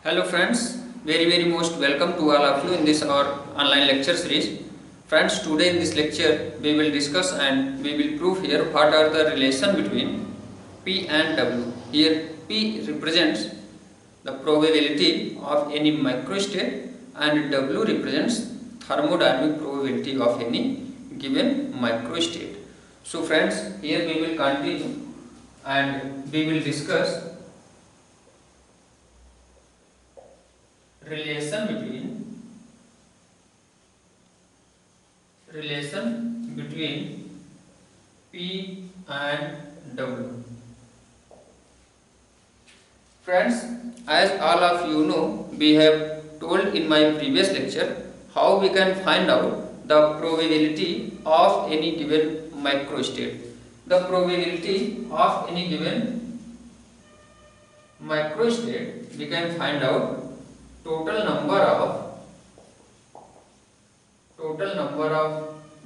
Hello friends, very most welcome to all of you in this our online lecture series. Friends, today in this lecture we will discuss and we will prove here what are the relation between P and W. Here P represents the probability of any microstate and W represents thermodynamic probability of any given microstate. So friends, here we will continue and we will discuss relation between P and W. Friends, as all of you know, we have told in my previous lecture how we can find out the probability of any given microstate. The probability of any given microstate we can find out total number of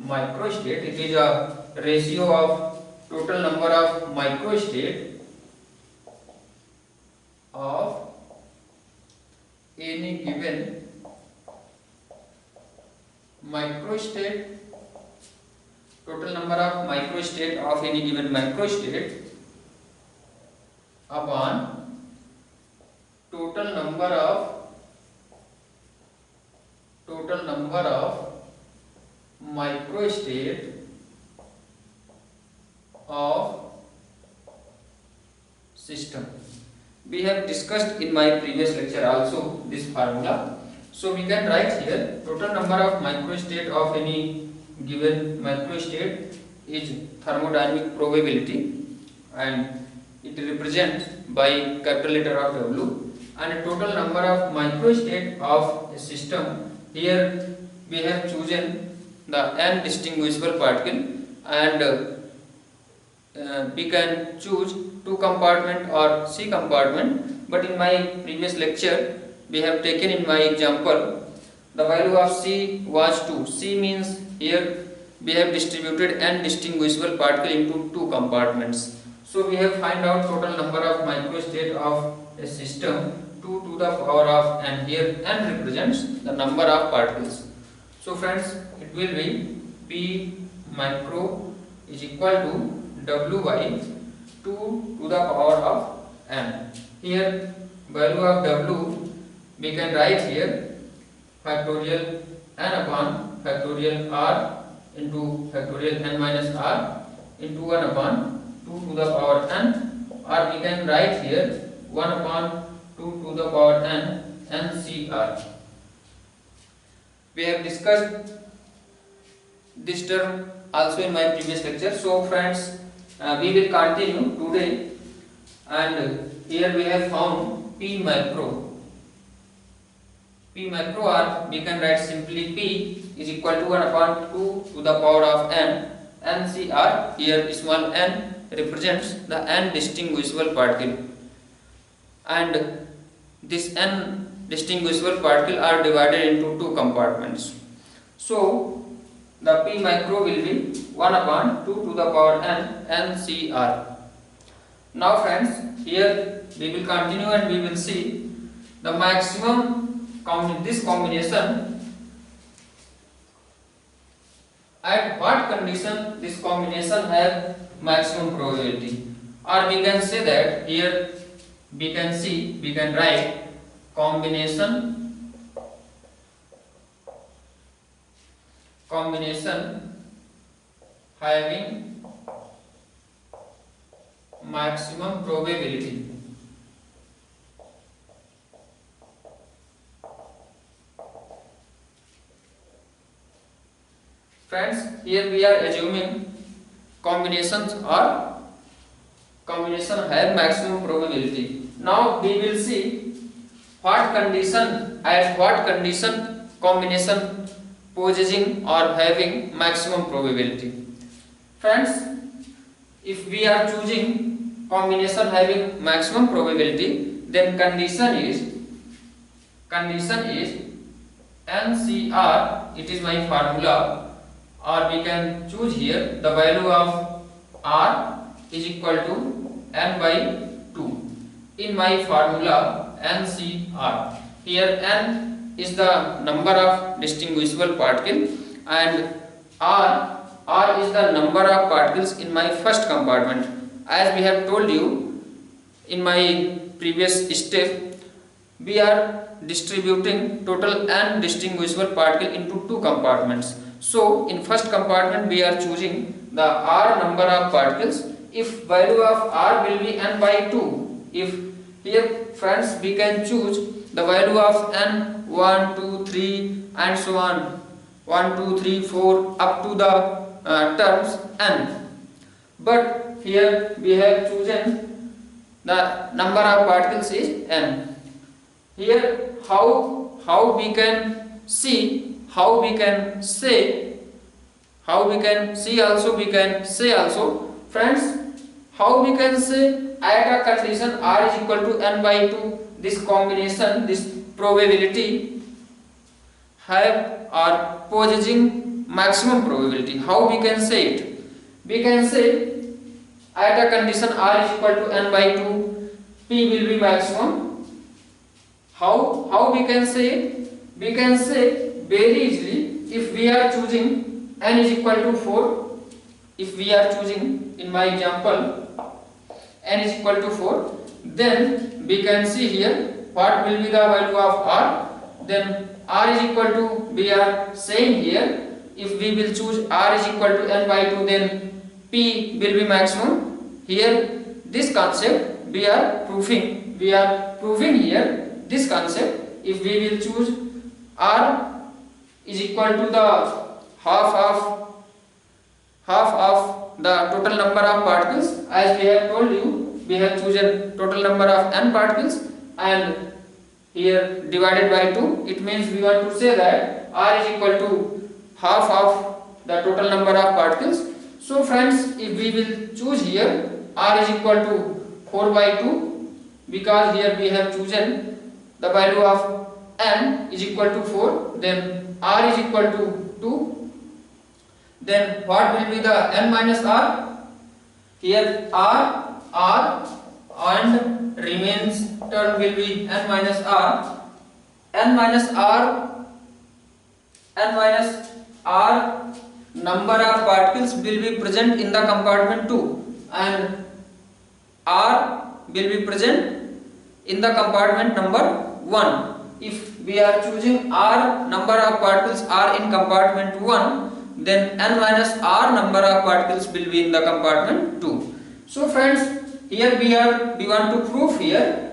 microstate. It is a ratio of total number of microstate of any given microstate, total number of microstate of any given microstate upon total number of microstate of system. We have discussed in my previous lecture also this formula. So we can write here total number of microstate of any given microstate is thermodynamic probability and it represents by capital letter of W, and total number of microstate of a system. Here we have chosen the n distinguishable particle and we can choose 2 compartment or C compartment, but in my previous lecture we have taken in my example the value of C was 2. C means here we have distributed n distinguishable particle into 2 compartments. So we have find out total number of microstate of a system 2 to the power of n. Here n represents the number of particles. So friends, it will be P micro is equal to W by 2 to the power of n. Here value of W we can write here factorial n upon factorial r into factorial n minus r into 1 upon 2 to the power n, or we can write here 1 upon 2 to the power n NCR. We have discussed this term also in my previous lecture. So friends, we will continue today, and here we have found P macro. P macro, or we can write simply P is equal to 1 upon 2 to the power of n NCR. Here small n represents the n distinguishable particle, and this n distinguishable particle are divided into 2 compartments. So the P micro will be 1 upon 2 to the power n NCR. Now friends, here we will continue and we will see the maximum this combination, at what condition this combination have maximum probability, or we can say that here we can write combination having maximum probability. Friends, here we are assuming combination have maximum probability. Now we will see at what condition combination possessing or having maximum probability. Friends, if we are choosing combination having maximum probability, then condition is NCR. It is my formula, or we can choose here the value of R is equal to n by 2. In my formula NCR. Here N is the number of distinguishable particles and R is the number of particles in my first compartment. As we have told you in my previous step, we are distributing total N distinguishable particle into two compartments. So in first compartment we are choosing the R number of particles if value of R will be N by 2. If here friends we can choose the value of N 1, 2, 3 and so on, 1, 2, 3, 4 up to the terms N. But here we have chosen the number of particles is N. Here how we can see, how we can say, how we can see also, we can say also friends, how we can say at a condition R is equal to N by 2, this combination, this probability have or possessing maximum probability. How we can say it? We can say at a condition R is equal to N by 2, P will be maximum. How we can say it? We can say very easily if we are choosing N is equal to 4, if we are choosing in my example N is equal to 4, then we can see here what will be the value of R. Then R is equal to, we are saying here, if we will choose R is equal to N by 2, then P will be maximum. Here this concept we are proving here this concept. If we will choose R is equal to the half of the total number of particles, as we have told you, we have chosen total number of N particles and here divided by 2, it means we want to say that R is equal to half of the total number of particles. So friends, if we will choose here R is equal to 4 by 2, because here we have chosen the value of N is equal to 4, then R is equal to 2, then what will be the N minus R? Here R and remains term will be N minus R. N minus R number of particles will be present in the compartment 2 and R will be present in the compartment number 1. If we are choosing R number of particles are in compartment 1, then N minus R number of particles will be in the compartment 2. So friends, here we want to prove here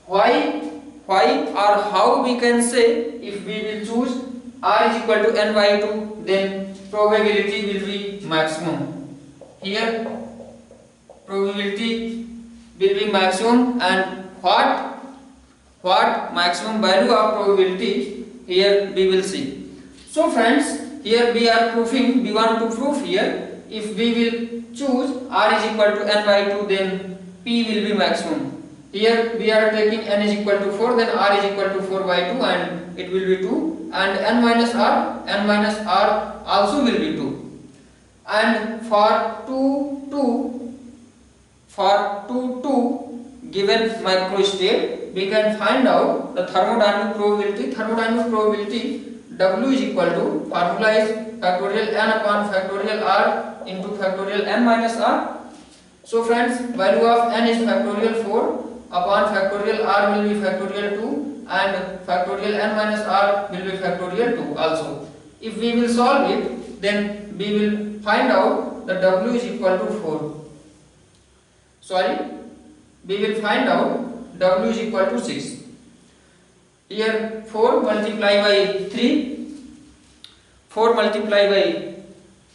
why or how we can say if we will choose R is equal to N by 2, then probability will be maximum. Here probability will be maximum, and what maximum value of probability here we will see. So friends, here we want to prove here if we will choose R is equal to N by 2, then P will be maximum. Here we are taking N is equal to 4, then R is equal to 4 by 2 and it will be 2, and N minus R also will be 2. And for 2 given microstate, we can find out the thermodynamic probability. Thermodynamic probability W is equal to, formula is factorial N upon factorial R into factorial N minus R. So friends, value of N is factorial 4 upon factorial R will be factorial 2 and factorial N minus R will be factorial 2 also. If we will solve it, then we will find out that W is equal to 4. We will find out W is equal to 6. Here 4 multiplied by 3, 4 multiplied by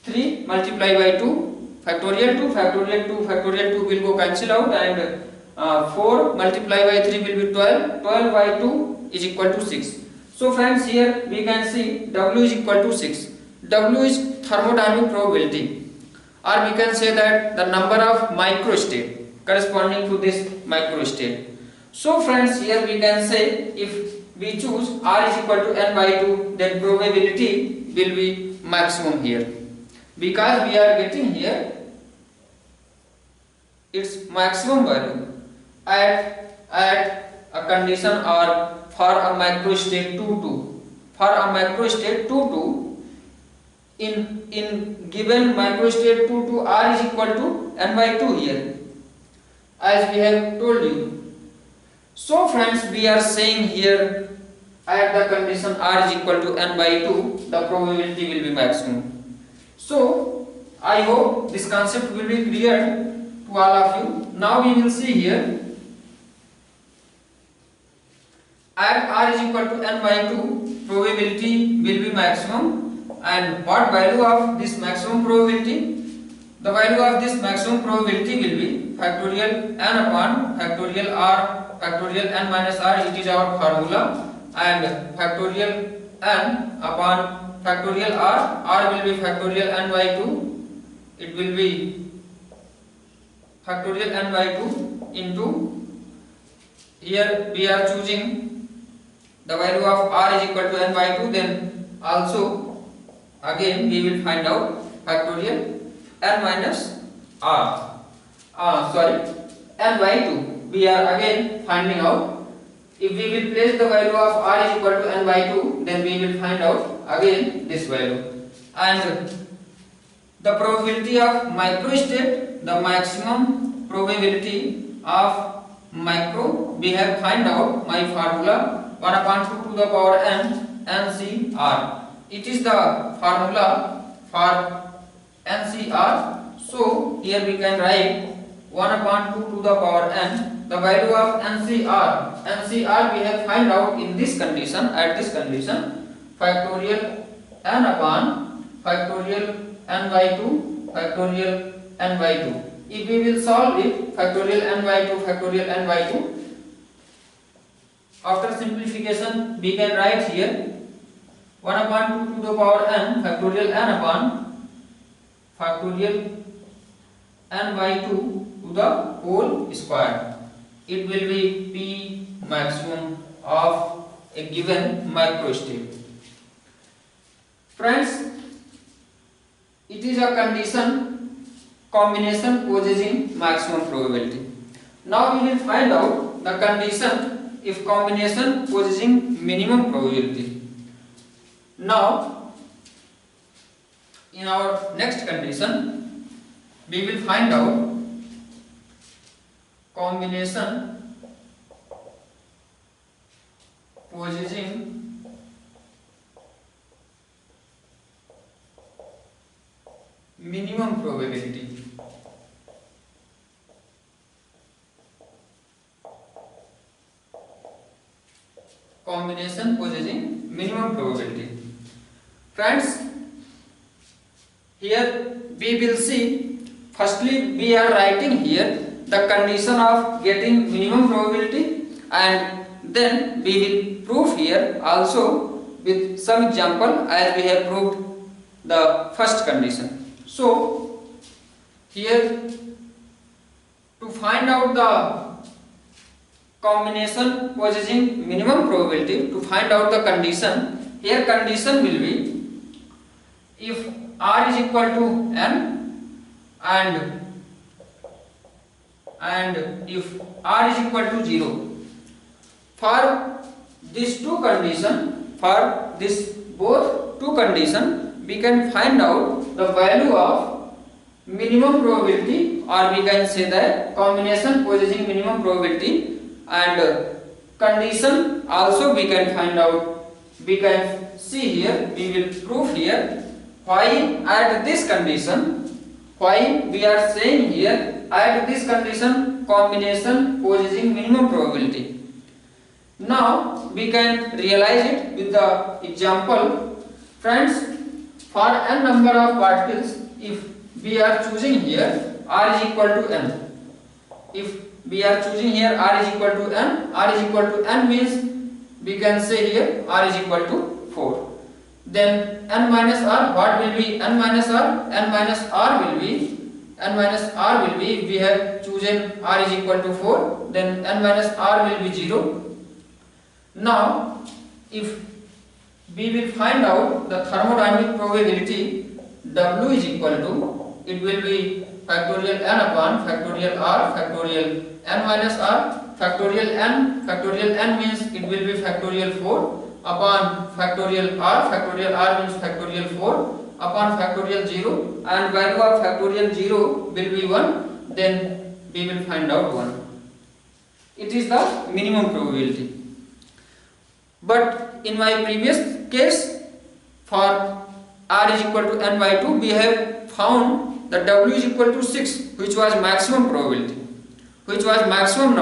3 multiplied by 2, factorial 2, factorial 2, factorial 2 will go cancel out, and 4 multiplied by 3 will be 12, 12 by 2 is equal to 6. So friends, here we can see W is equal to 6. W is thermodynamic probability, or we can say that the number of microstate corresponding to this microstate. So friends, here we can say if we choose R is equal to N by 2, then probability will be maximum here, because we are getting here its maximum value at a condition or for a microstate 2 for a microstate 2 in given microstate 2 R is equal to n by 2 here, as we have told you. So friends, we are saying here at the condition R is equal to n by 2, the probability will be maximum. So I hope this concept will be clear to all of you. Now we will see here, at R is equal to n by 2, probability will be maximum. And what value of this maximum probability? The value of this maximum probability will be factorial n upon factorial R factorial n minus R. It is our formula. And factorial n upon factorial R will be factorial n by 2. It will be factorial n by 2 into, here we are choosing the value of R is equal to n by 2, then also again we will find out factorial n minus R, n by 2. We are again finding out, if we will place the value of R is equal to n by 2, then we will find out again this value. And the probability of microstate, the maximum probability of micro, we have find out my formula 1 upon 2 to the power n NCR. It is the formula for NCR. So here we can write 1 upon 2 to the power n. The value of NCR we have find out in this condition, at this condition, factorial n upon factorial n by 2 factorial n by 2. If we will solve it, factorial n by 2 factorial n by 2, after simplification we can write here 1 upon 2 to the power n factorial n upon factorial n by 2 to the whole square. It will be P maximum of a given microstate. Friends, it is a combination possessing maximum probability. Now we will find out the condition if combination possessing minimum probability. Now in our next condition we will find out combination possessing minimum probability. Combination possessing minimum probability. Friends, here we will see, firstly we are writing here the condition of getting minimum probability, and then we will prove here also with some example as we have proved the first condition. So here, to find out the combination possessing minimum probability, to find out the condition, here condition will be if R is equal to n and if R is equal to 0. For these two condition, for this both two condition, we can find out the value of minimum probability, or we can say that combination possessing minimum probability, and condition also we can find out. We can see here, we will prove here why at this condition, why we are saying here at this condition combination possessing minimum probability. Now we can realize it with the example. Friends, for n number of particles, if we are choosing here R is equal to n, if we are choosing here R is equal to n, R is equal to n means we can say here R is equal to 4. Then n minus R, what will be n minus R? N minus R will be, if we have chosen R is equal to 4, then n minus R will be 0. Now if we will find out the thermodynamic probability, W is equal to, it will be factorial n upon factorial R factorial n minus R factorial n means it will be factorial 4 upon factorial r means factorial 4 upon factorial 0, and value of factorial 0 will be 1, then we will find out 1. It is the minimum probability. But in my previous case, for r is equal to n by 2, we have found that w is equal to 6, which was maximum probability, which was maximum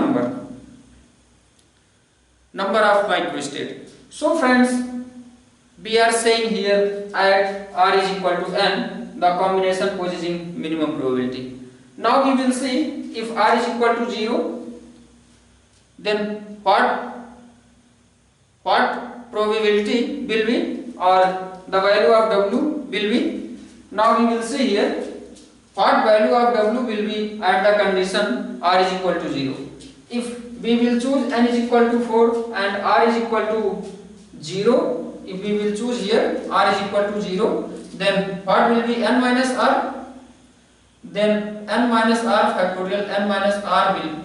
number of microstate. So friends, we are saying here at r is equal to n, the combination possessing minimum probability. Now we will see if r is equal to 0, then what probability will be, or the value of w will be. Now we will see here what value of w will be at the condition r is equal to 0. If we will choose n is equal to 4 and r is equal to 0, if we will choose here r is equal to 0, then what will be n minus r? Then n minus r factorial n minus r will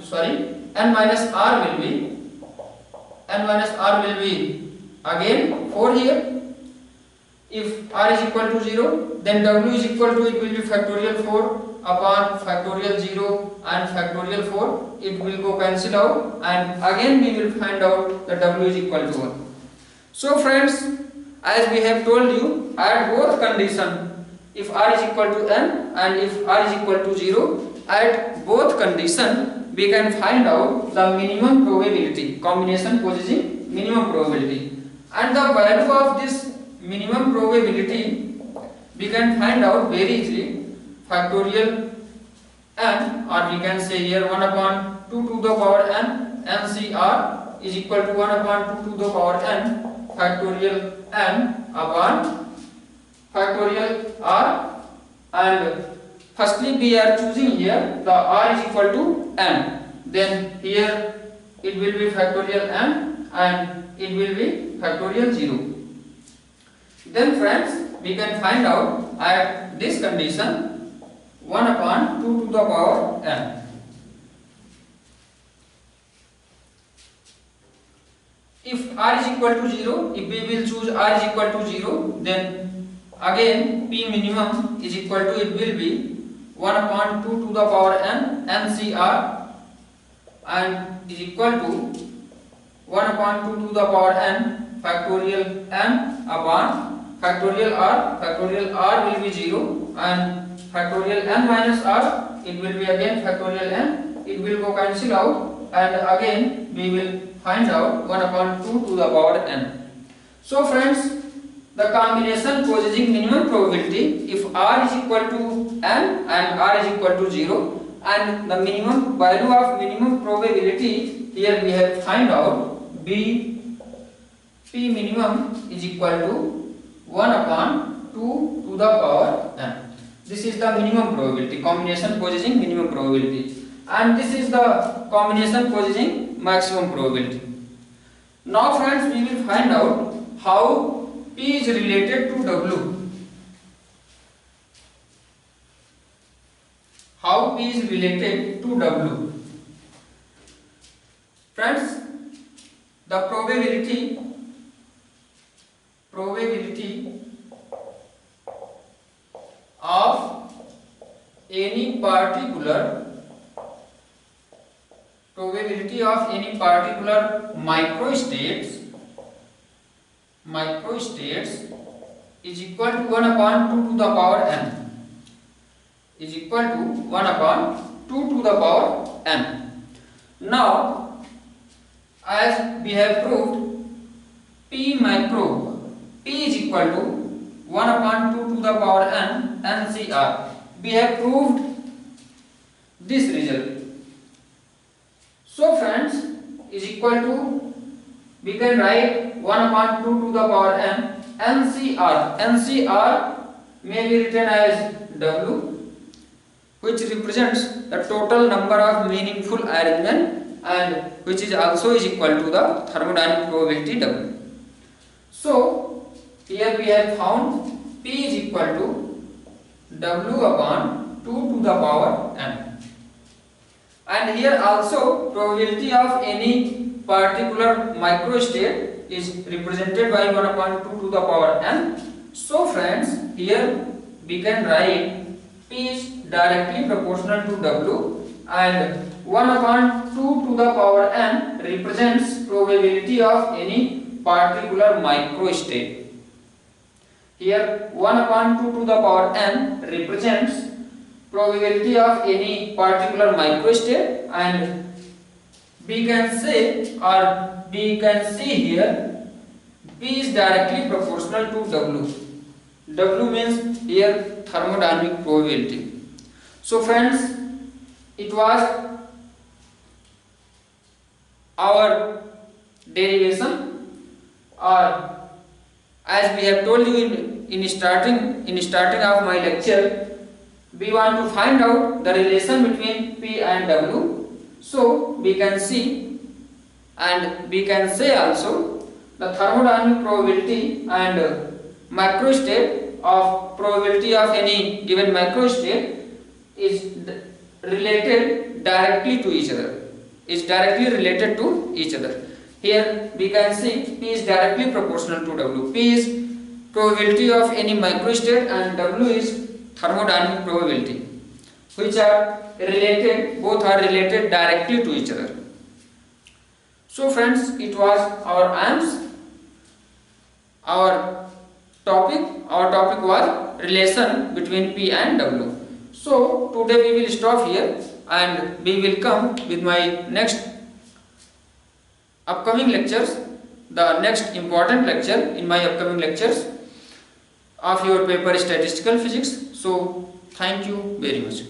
be again 4 here. If r is equal to 0, then w is equal to, it will be factorial 4 upon factorial 0 and factorial 4. It will go cancel out, and again we will find out that w is equal to 1. So friends, as we have told you, at both condition, if r is equal to n and if r is equal to 0, at both condition we can find out the minimum probability, combination possessing minimum probability, and the value of this minimum probability we can find out very easily. Factorial n, or we can say here 1 upon 2 to the power n ncr is equal to 1 upon 2 to the power n factorial n upon factorial r, and firstly we are choosing here the r is equal to n, then here it will be factorial n and it will be factorial 0. Then friends, we can find out at this condition 1 upon 2 to the power n. If r is equal to 0, if we will choose r is equal to 0, then again p minimum is equal to, it will be 1 upon 2 to the power n ncr, and is equal to 1 upon 2 to the power n factorial n upon factorial r. Factorial r will be 0, and factorial n minus r, it will be again factorial n, it will go cancel out, and again we will find out 1 upon 2 to the power n. So friends, the combination possessing minimum probability, if r is equal to n and r is equal to 0, and the minimum value of minimum probability, here we have find out p minimum is equal to 1 upon 2 to the power n. This is the minimum probability, combination possessing minimum probability, and this is the combination possessing maximum probability. Now friends, we will find out how p is related to w. How p is related to w. Friends, the probability of any particular microstates is equal to 1 upon 2 to the power n, is equal to 1 upon 2 to the power n. Now, as we have proved, p is equal to 1 upon 2 to the power n ncr. We have proved this result. So friends, is equal to, we can write 1 upon 2 to the power n ncr. ncr may be written as w, which represents the total number of meaningful arrangement, and which is also is equal to the thermodynamic probability w. So here we have found p is equal to w upon 2 to the power n. And here also probability of any particular microstate is represented by 1 upon 2 to the power n. So friends, here we can write P is directly proportional to W, and 1 upon 2 to the power n represents probability of any particular microstate. Here 1 upon 2 to the power n represents probability of any particular microstate, and we can say, or we can see here, P is directly proportional to W. W means here thermodynamic probability. So friends, it was our derivation, or as we have told you in starting of my lecture, we want to find out the relation between P and W. So we can see, and we can say also, the thermodynamic probability and microstate of probability of any given microstate is related directly to each other. Here we can see P is directly proportional to W. P is probability of any microstate and W is thermodynamic probability, which are related, both are related directly to each other. So friends, it was our AIMS. Our topic was relation between P and W. So today we will stop here, and we will come with my next upcoming lectures, the next important lecture in my upcoming lectures of your paper statistical physics. So thank you very much.